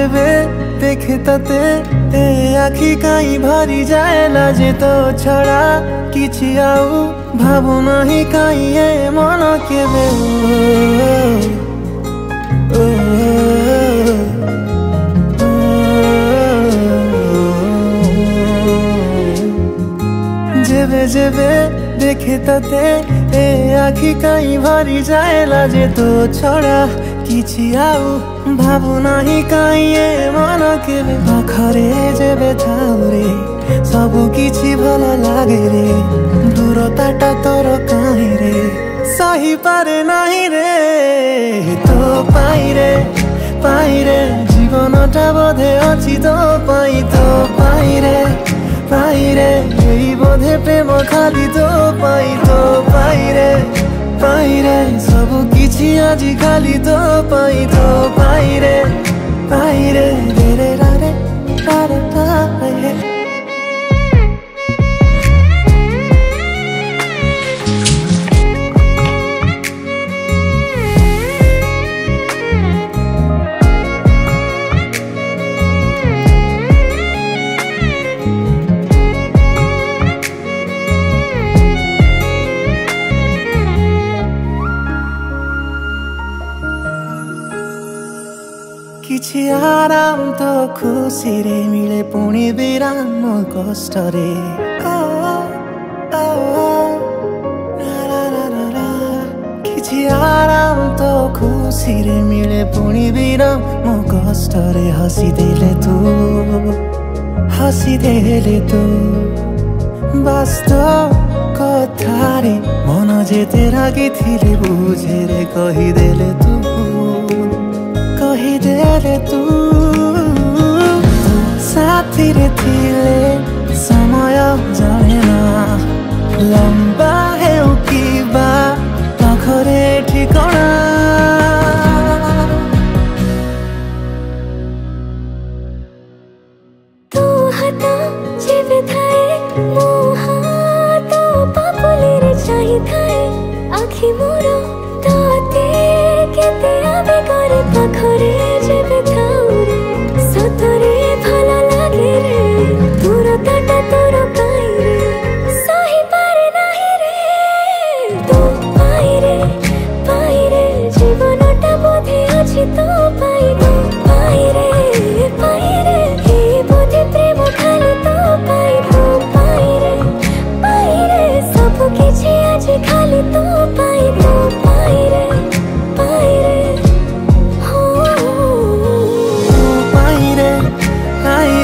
जेबे देखे तते ए आखि काई भरी जाए लाजे तो छड़ा किछि आउ भाबु नाही काई ए मन केबे जेबे जेबे देखे तते ए आखि काई भरी जाए लाजे तो छड़ा किछि आउ भाबु नाही काई ए मन केबे पाखरे जेबे थाउ रे सबु किछि भल लागे रे दूरताटा तोर काई रे सही पारे नाही रे तो पाई रे जीवनटा बोधे अछि तो पाई रे यही बोधे प्रेम खाली तो पाई रे सबु किछि आजि खाली तो पाई रे रे रे रा रे किछि आराम तो खुशी रे मिले पुणी विराम कष्ट रे किछि आराम तो खुशी रे मिले पुणी विराम कष्ट रे हसी देले तू वास्तव कथा रे मन जेते रागी थिले बुझे रे कहिदेले तू साथी रे थिले समय जाने ना लंबा है किबा पाखरे ठिकाना तू हता जेबे थाए मो हाथ पापुले रे चाहि थाए आखि मोर ताते केते आबे करे पाखरे जेबे थाउ रे सतरे भला लागे रे दूरताटा तोर काई रे सही पारे नाही रे तो पाई रे जीवनटा बोधे अछि तो पाई रे हे बोधे प्रेम खाली तो पाई रे सब किछि आजि खाली तो पाई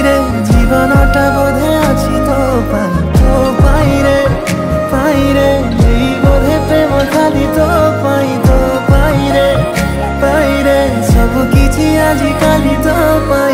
रे जीवनटा बोधे अछि तो पाई रे यही बोधे प्रेम खाली तो पाई रे सब किछि आजि खाली तो पाई